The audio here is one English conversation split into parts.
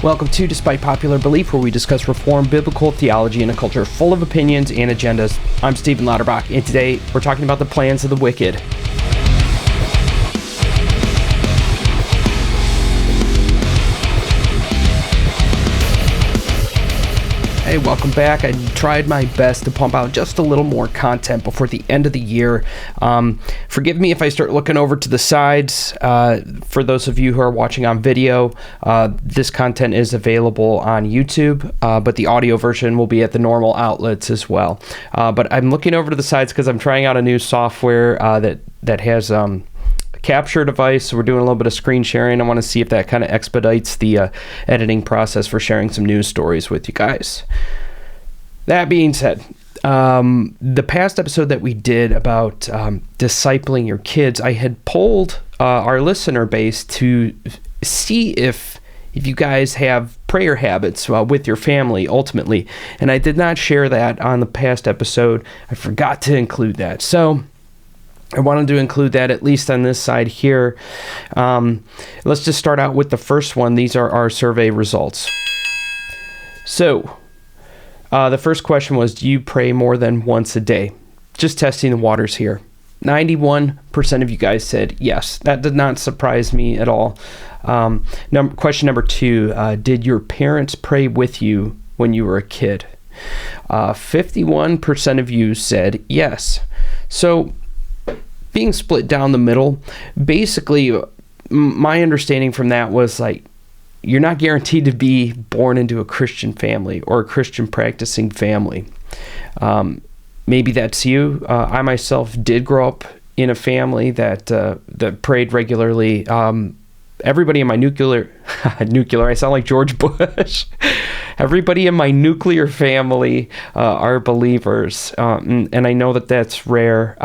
Welcome to Despite Popular Belief, where we discuss Reformed biblical theology in a culture full of opinions and agendas. I'm Stephen Lauterbach, and today we're talking about the plans of the wicked. Hey, welcome back. I tried my best to pump out just a little more content before the end of the year. Forgive me if I start looking over to the sides. For those of you who are watching on video, this content is available on YouTube, but the audio version will be at the normal outlets as well. But I'm looking over to the sides because I'm trying out a new software that has capture device, so we're doing a little bit of screen sharing. I want to see if that kind of expedites the editing process for sharing some news stories with you guys. That being said, the past episode that we did about discipling your kids, I had polled our listener base to see if you guys have prayer habits with your family ultimately, and I did not share that on the past episode. I forgot to include that, so I wanted to include that at least on this side here. Let's just start out with the first one. These are our survey results. So, the first question was, do you pray more than once a day? Just testing the waters here. 91% of you guys said yes. That did not surprise me at all. Question number two, did your parents pray with you when you were a kid? 51% of you said yes. So, being split down the middle, basically, my understanding from that was like, you're not guaranteed to be born into a Christian family or a Christian practicing family. Maybe that's you. I myself did grow up in a family that prayed regularly. Everybody in my nuclear, I sound like George Bush. Everybody in my nuclear family are believers, and I know that that's rare.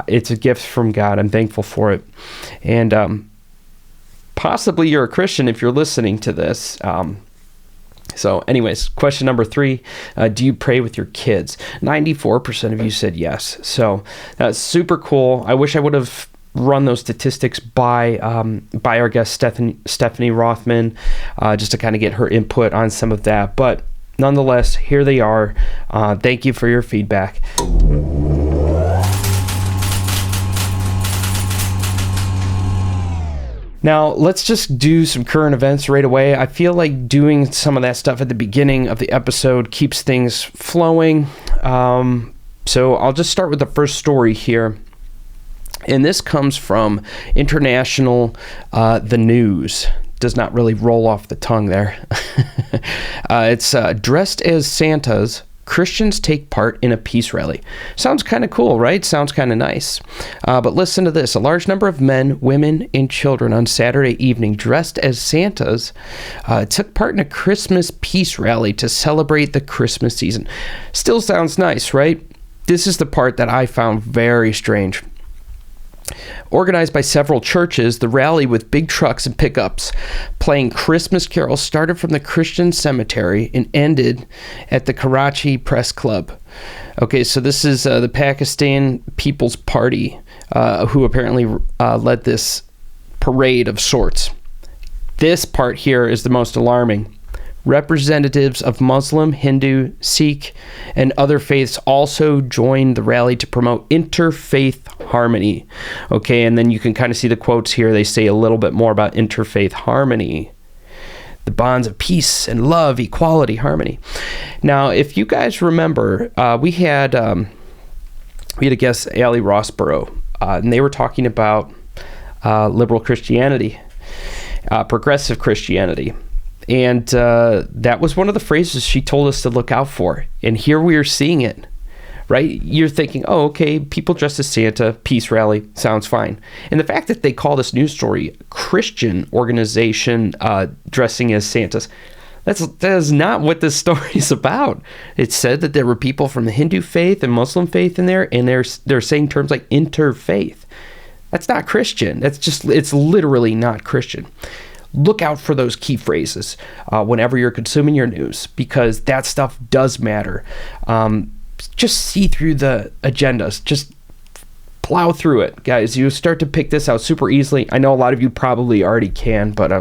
It's a gift from God. I'm thankful for it. And possibly you're a Christian if you're listening to this. So anyways, question number three, do you pray with your kids? 94% of you said yes. So that's super cool. I wish I would have run those statistics by our guest Stephanie Rothman, just to kind of get her input on some of that. But nonetheless, here they are. Thank you for your feedback. Now, let's just do some current events right away. I feel like doing some of that stuff at the beginning of the episode keeps things flowing. So I'll just start with the first story here. And this comes from International The News. Does not really roll off the tongue there. It's dressed as Santas, Christians take part in a peace rally. Sounds kind of cool, right? Sounds kind of nice. But listen to this. A large number of men, women, and children on Saturday evening dressed as Santas took part in a Christmas peace rally to celebrate the Christmas season. Still sounds nice, right? This is the part that I found very strange. Organized by several churches, the rally with big trucks and pickups playing Christmas carols started from the Christian cemetery and ended at the Karachi Press Club. Okay, so this is the Pakistan People's Party, who apparently led this parade of sorts. This part here is the most alarming. Representatives of Muslim, Hindu, Sikh, and other faiths also joined the rally to promote interfaith harmony. Okay, and then you can kind of see the quotes here. They say a little bit more about interfaith harmony. The bonds of peace and love, equality, harmony. Now, if you guys remember, we had a guest, Ali Rossborough, and they were talking about liberal Christianity, progressive Christianity. And that was one of the phrases she told us to look out for. And here we are seeing it, right? You're thinking, oh, okay, people dressed as Santa, peace rally, sounds fine. And the fact that they call this news story Christian organization dressing as Santas, that is not what this story is about. It said that there were people from the Hindu faith and Muslim faith in there, and they're saying terms like interfaith. That's not Christian. It's literally not Christian. Look out for those key phrases whenever you're consuming your news, because that stuff does matter. Just see through the agendas. Just plow through it, guys. You start to pick this out super easily. I know a lot of you probably already can, but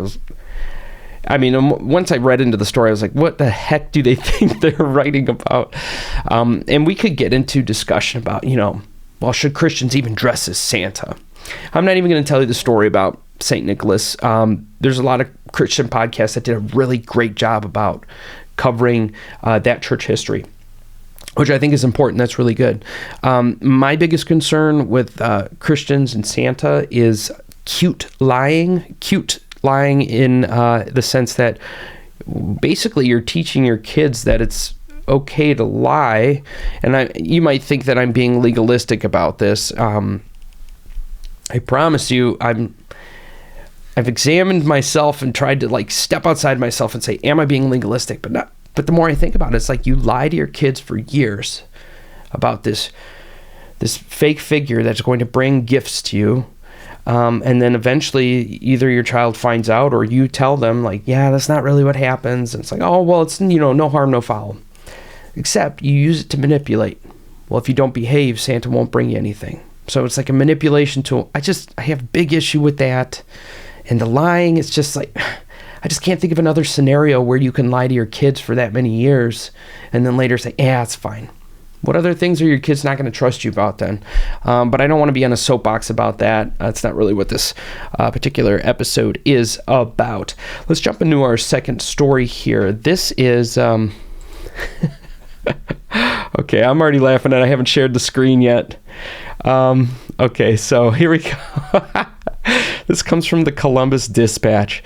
once I read into the story, I was like, what the heck do they think they're writing about? And we could get into discussion about, well, should Christians even dress as Santa? I'm not even going to tell you the story about St. Nicholas. There's a lot of Christian podcasts that did a really great job about covering that church history, which I think is important. That's really good. My biggest concern with Christians and Santa is cute lying in the sense that basically you're teaching your kids that it's okay to lie. And you might think that I'm being legalistic about this. I promise you, I've examined myself and tried to step outside myself and say, am I being legalistic? But the more I think about it, it's like you lie to your kids for years about this fake figure that's going to bring gifts to you. And then eventually either your child finds out or you tell them yeah, that's not really what happens. And it's like, oh, well, it's, no harm, no foul. Except you use it to manipulate. Well, if you don't behave, Santa won't bring you anything. So it's like a manipulation tool. I have a big issue with that. And the lying, it's just I just can't think of another scenario where you can lie to your kids for that many years and then later say, yeah, it's fine. What other things are your kids not going to trust you about then? But I don't want to be on a soapbox about that. That's not really what this particular episode is about. Let's jump into our second story here. This is... Okay, I'm already laughing and I haven't shared the screen yet. Okay, so here we go. This comes from the Columbus Dispatch.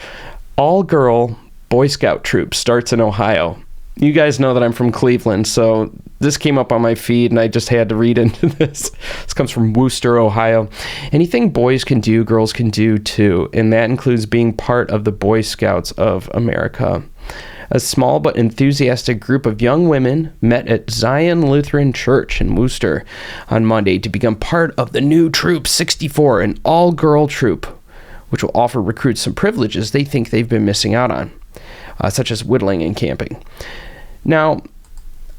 All-girl Boy Scout troop starts in Ohio. You guys know that I'm from Cleveland, so this came up on my feed and I just had to read into this. This comes from Wooster, Ohio. Anything boys can do, girls can do too, and that includes being part of the Boy Scouts of America. A small but enthusiastic group of young women met at Zion Lutheran Church in Wooster on Monday to become part of the new Troop 64, an all-girl troop, which will offer recruits some privileges they think they've been missing out on, such as whittling and camping. Now,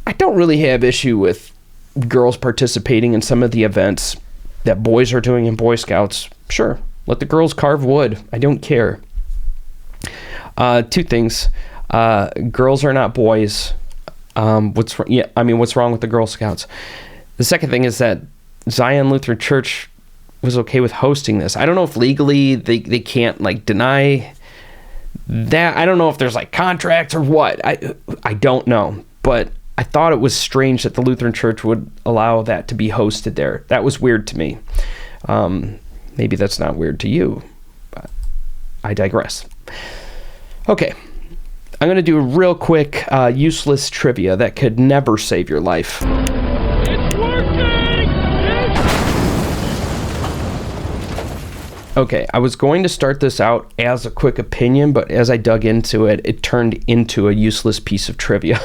I don't really have issue with girls participating in some of the events that boys are doing in Boy Scouts. Sure, let the girls carve wood. I don't care. Two things. Girls are not boys. What's wrong with the Girl Scouts? The second thing is that Zion Lutheran Church was okay with hosting this. I don't know if legally they can't deny that. I don't know if there's contracts or what. I don't know. But I thought it was strange that the Lutheran Church would allow that to be hosted there. That was weird to me. Maybe that's not weird to you, but I digress. Okay. I'm going to do a real quick useless trivia that could never save your life. It's working! Okay, I was going to start this out as a quick opinion, but as I dug into it, it turned into a useless piece of trivia.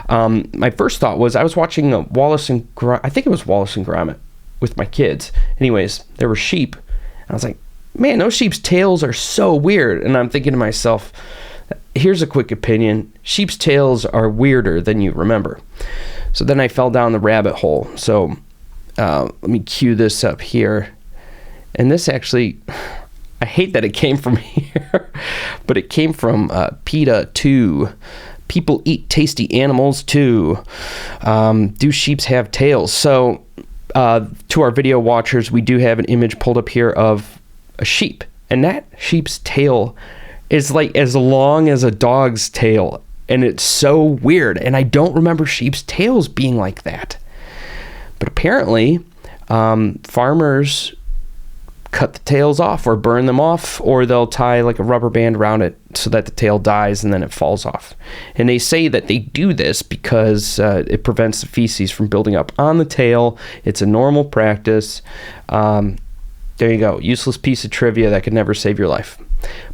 My first thought was I was watching Wallace and I think it was Wallace and Gromit with my kids. Anyways, there were sheep. And I was like, man, those sheep's tails are so weird. And I'm thinking to myself, here's a quick opinion. Sheep's tails are weirder than you remember. So then I fell down the rabbit hole. So let me cue this up here. And this actually, I hate that it came from here, but it came from PETA 2. People eat tasty animals too. Do sheeps have tails? So to our video watchers, we do have an image pulled up here of a sheep. And that sheep's tail is as long as a dog's tail. And it's so weird. And I don't remember sheep's tails being like that. But apparently, farmers cut the tails off or burn them off, or they'll tie a rubber band around it so that the tail dies and then it falls off. And they say that they do this because it prevents the feces from building up on the tail. It's a normal practice. There you go. Useless piece of trivia that could never save your life.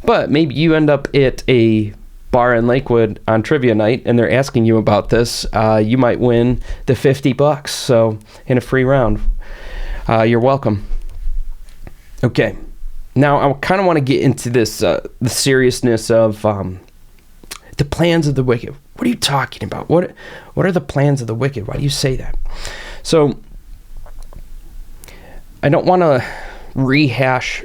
But maybe you end up at a bar in Lakewood on trivia night and they're asking you about this. You might win the $50. So in a free round. You're welcome. Okay. Now I kind of want to get into this, the seriousness of the plans of the wicked. What are you talking about? What are the plans of the wicked? Why do you say that? So I don't want to rehash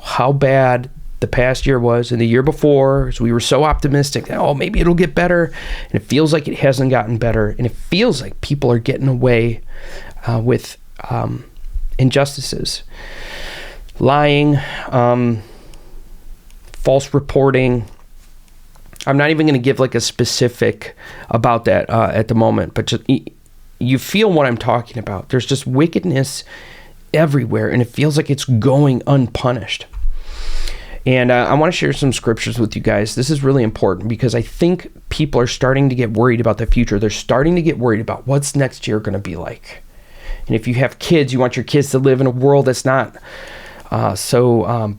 how bad the past year was and the year before. So we were so optimistic that, oh, maybe it'll get better. And it feels like it hasn't gotten better. And it feels like people are getting away with injustices, lying, false reporting. I'm not even going to give like a specific about that at the moment, but just you feel what I'm talking about. There's just wickedness everywhere, and it feels like it's going unpunished. And I want to share some scriptures with you guys. This is really important because I think people are starting to get worried about the future. They're starting to get worried about what's next year going to be like. And if you have kids, you want your kids to live in a world that's not so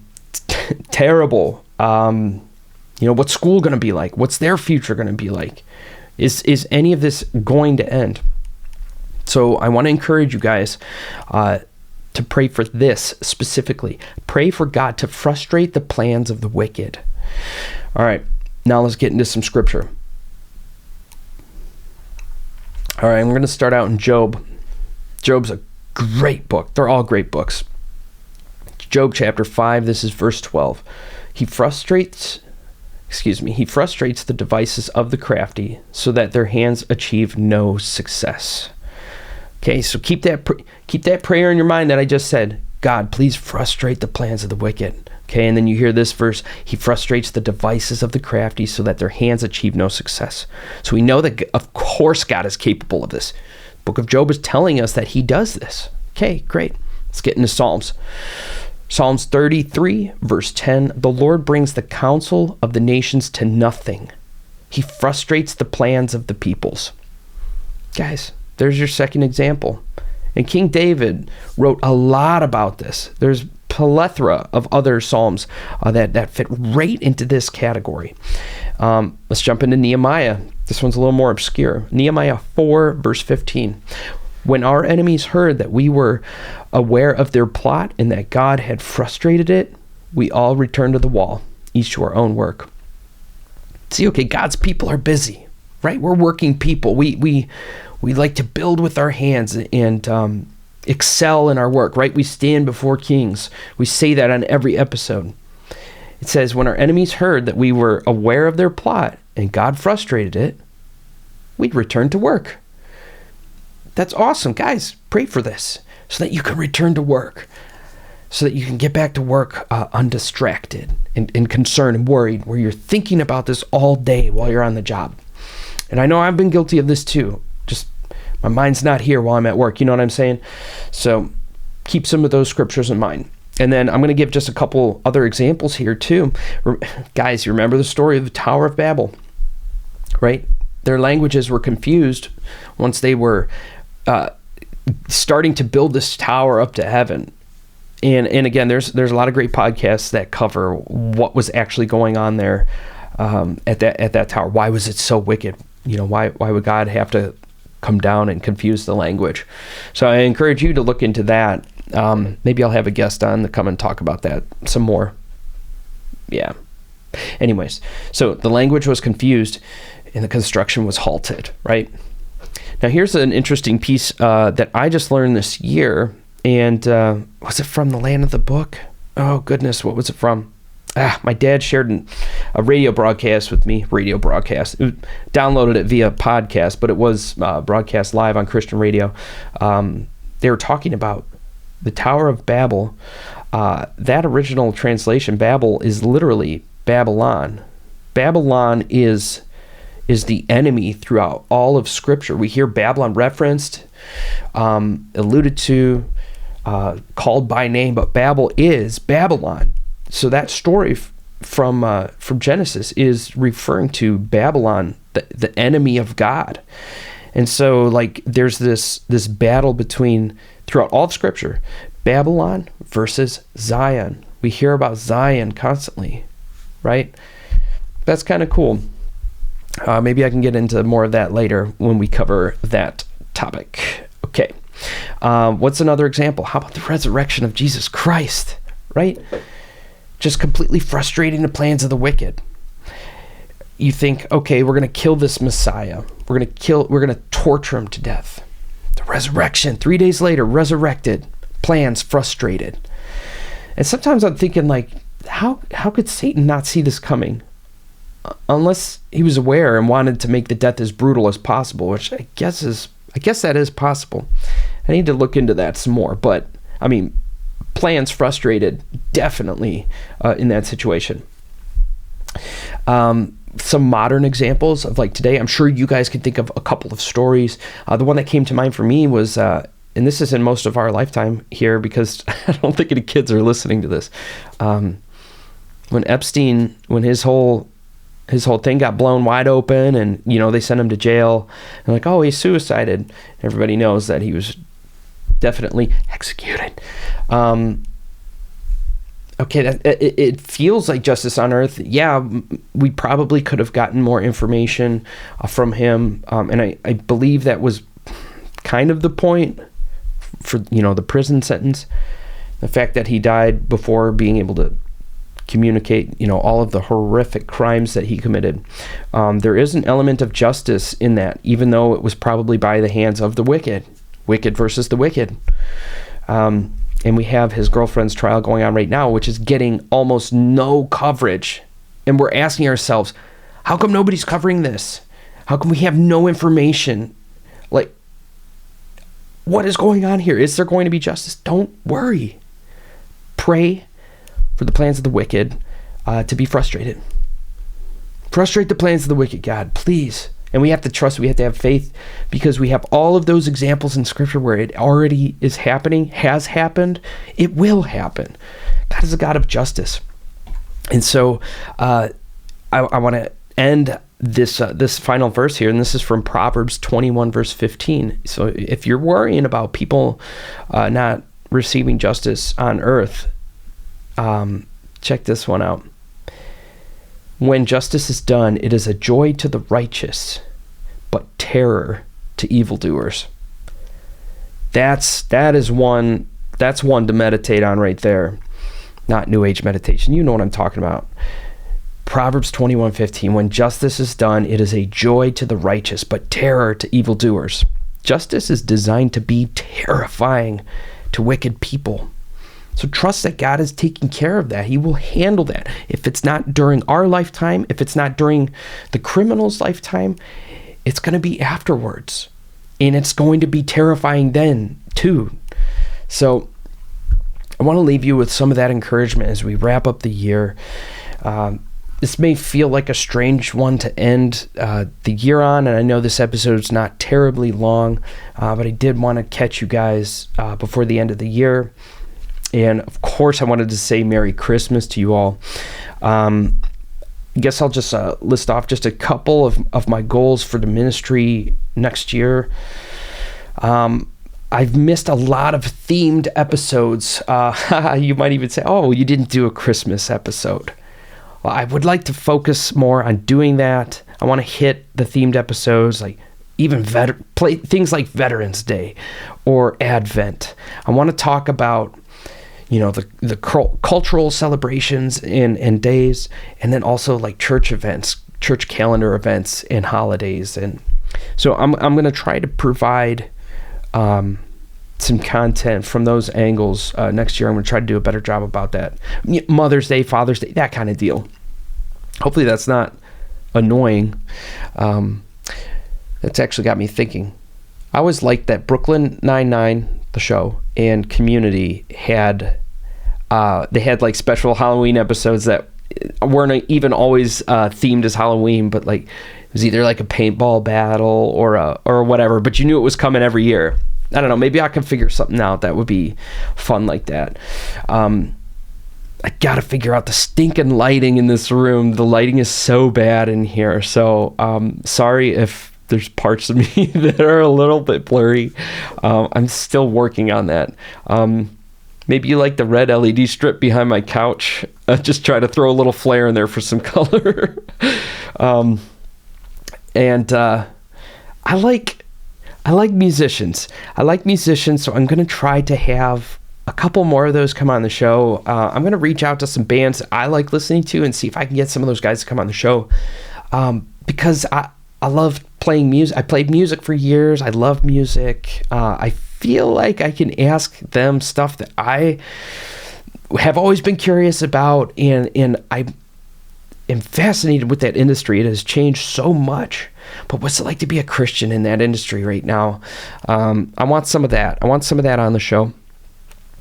terrible. What's school going to be like? What's their future going to be like? Is any of this going to end? So I want to encourage you guys to pray for this specifically. Pray for God to frustrate the plans of the wicked. All right, now let's get into some scripture. All right, I'm going to start out in Job. Job's a great book. They're all great books. Job chapter 5, this is verse 12. He frustrates the devices of the crafty so that their hands achieve no success. Okay, so keep that prayer in your mind that I just said. God, please frustrate the plans of the wicked. Okay, and then you hear this verse. He frustrates the devices of the crafty so that their hands achieve no success. So we know that, of course, God is capable of this. The book of Job is telling us that he does this. Okay, great. Let's get into Psalms. Psalms 33, verse 10. The Lord brings the counsel of the nations to nothing. He frustrates the plans of the peoples. Guys, there's your second example. And King David wrote a lot about this. There's plethora of other psalms that fit right into this category. Let's jump into Nehemiah. This one's a little more obscure. Nehemiah 4, verse 15. When our enemies heard that we were aware of their plot and that God had frustrated it, we all returned to the wall, each to our own work. See, okay, God's people are busy, right? We're working people. We like to build with our hands and excel in our work, right? We stand before kings. We say that on every episode. It says, when our enemies heard that we were aware of their plot and God frustrated it, we'd return to work. That's awesome. Guys, pray for this so that you can return to work, so that you can get back to work undistracted and concerned and worried, where you're thinking about this all day while you're on the job. And I know I've been guilty of this too. Just my mind's not here while I'm at work. You know what I'm saying? So keep some of those scriptures in mind. And then I'm going to give just a couple other examples here too. Guys, you remember the story of the Tower of Babel, right? Their languages were confused once they were starting to build this tower up to heaven. And again, there's a lot of great podcasts that cover what was actually going on there at that tower. Why was it so wicked? Why would God have to come down and confuse the language? So I encourage you to look into that. Maybe I'll have a guest on to come and talk about that some more. Yeah. Anyways, so the language was confused and the construction was halted, right? Now here's an interesting piece that I just learned this year. And was it from the Land of the Book? Oh goodness, what was it from? My dad shared a radio broadcast with me. Downloaded it via podcast, but it was broadcast live on Christian radio. They were talking about the Tower of Babel. That original translation, Babel, is literally Babylon. Babylon is the enemy throughout all of Scripture. We hear Babylon referenced, alluded to, called by name, but Babel is Babylon. So that story from Genesis is referring to Babylon, the enemy of God. And so there's this battle throughout all of Scripture, Babylon versus Zion. We hear about Zion constantly, right? That's kind of cool. Maybe I can get into more of that later when we cover that topic. Okay. What's another example? How about the resurrection of Jesus Christ, right? Just completely frustrating the plans of the wicked. You think, okay, we're going to kill this Messiah. We're going to torture him to death. The resurrection, 3 days later, resurrected, plans frustrated. And sometimes I'm thinking how could Satan not see this coming? Unless he was aware and wanted to make the death as brutal as possible, which I guess that is possible. I need to look into that some more. But I mean, plans frustrated, definitely in that situation. Some modern examples of like today, I'm sure you guys can think of a couple of stories. The one that came to mind for me was, and this is in most of our lifetime here because I don't think any kids are listening to this. When Epstein, when his whole thing got blown wide open and, they sent him to jail and like, oh, he suicided. Everybody knows that he was definitely executed. Okay, it feels like justice on earth. Yeah, we probably could have gotten more information from him. And I believe that was kind of the point for, the prison sentence. The fact that he died before being able to communicate, all of the horrific crimes that he committed. There is an element of justice in that, even though it was probably by the hands of the wicked versus the wicked. And we have his girlfriend's trial going on right now, which is getting almost no coverage. And we're asking ourselves, how come nobody's covering this? How come we have no information? Like, what is going on here? Is there going to be justice? Don't worry. Pray for the plans of the wicked to be frustrated. Frustrate the plans of the wicked, God, please. And we have to trust, we have to have faith, because we have all of those examples in Scripture where it already is happening, has happened, it will happen. God is a God of justice. And so I want to end this final verse here, and this is from Proverbs 21, verse 15. So if you're worrying about people not receiving justice on earth, check this one out. When justice is done, it is a joy to the righteous, but terror to evildoers. That's one to meditate on right there. Not New Age meditation. You know what I'm talking about. Proverbs 21:15. When justice is done, it is a joy to the righteous, but terror to evildoers. Justice is designed to be terrifying to wicked people. So trust that God is taking care of that. He will handle that. If it's not during our lifetime, if it's not during the criminal's lifetime, it's going to be afterwards. And it's going to be terrifying then too. So I want to leave you with some of that encouragement as we wrap up the year. This may feel like a strange one to end the year on, and I know this episode is not terribly long, but I did want to catch you guys before the end of the year. And of course, I wanted to say Merry Christmas to you all. I guess I'll just list off just a couple of my goals for the ministry next year. I've missed a lot of themed episodes. You might even say, oh, you didn't do a Christmas episode. Well, I would like to focus more on doing that. I want to hit the themed episodes, like even things like Veterans Day or Advent. I want to talk about the cultural celebrations and days, and then also like church events, church calendar events and holidays. And so I'm going to try to provide some content from those angles next year. I'm going to try to do a better job about that. Mother's Day, Father's Day, that kind of deal. Hopefully that's not annoying. That's actually got me thinking. I always liked that Brooklyn Nine-Nine, the show, and Community had like special Halloween episodes that weren't even always themed as Halloween, but like it was either like a paintball battle or whatever, but you knew it was coming every year. I don't know, maybe I can figure something out that would be fun like that. I gotta figure out the stinking lighting in this room. The lighting is so bad in here, so sorry if there's parts of me that are a little bit blurry. I'm still working on that. Maybe you like the red LED strip behind my couch. Just try to throw a little flare in there for some color. And I like musicians. So I'm going to try to have a couple more of those come on the show. I'm going to reach out to some bands that I like listening to and see if I can get some of those guys to come on the show. Because I love playing music. I played music for years. I love music. I feel like I can ask them stuff that I have always been curious about, and I am fascinated with that industry. It has changed so much. But what's it like to be a Christian in that industry right now? I want some of that. I want some of that on the show.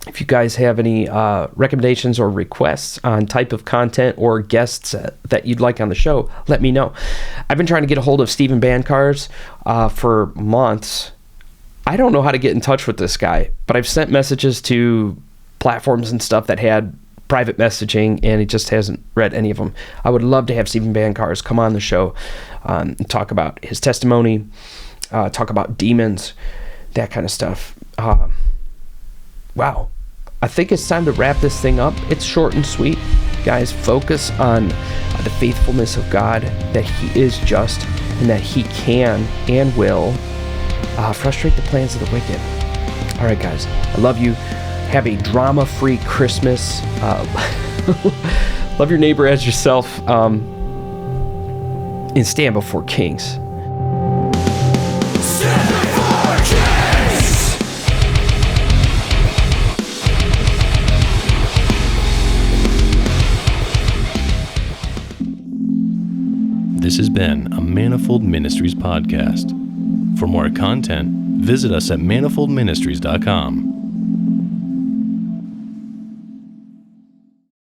If you guys have any recommendations or requests on type of content or guests that you'd like on the show, let me know. I've been trying to get a hold of Stephen Bancars for months. I don't know how to get in touch with this guy, but I've sent messages to platforms and stuff that had private messaging, and he just hasn't read any of them. I would love to have Stephen Bancars come on the show and talk about his testimony, talk about demons, that kind of stuff. Wow. I think it's time to wrap this thing up. It's short and sweet. Guys, focus on the faithfulness of God, that he is just, and that he can and will frustrate the plans of the wicked. All right, guys. I love you. Have a drama-free Christmas. Love your neighbor as yourself. And stand before kings. Stand before kings! This has been a Manifold Ministries podcast. For more content, visit us at manifoldministries.com.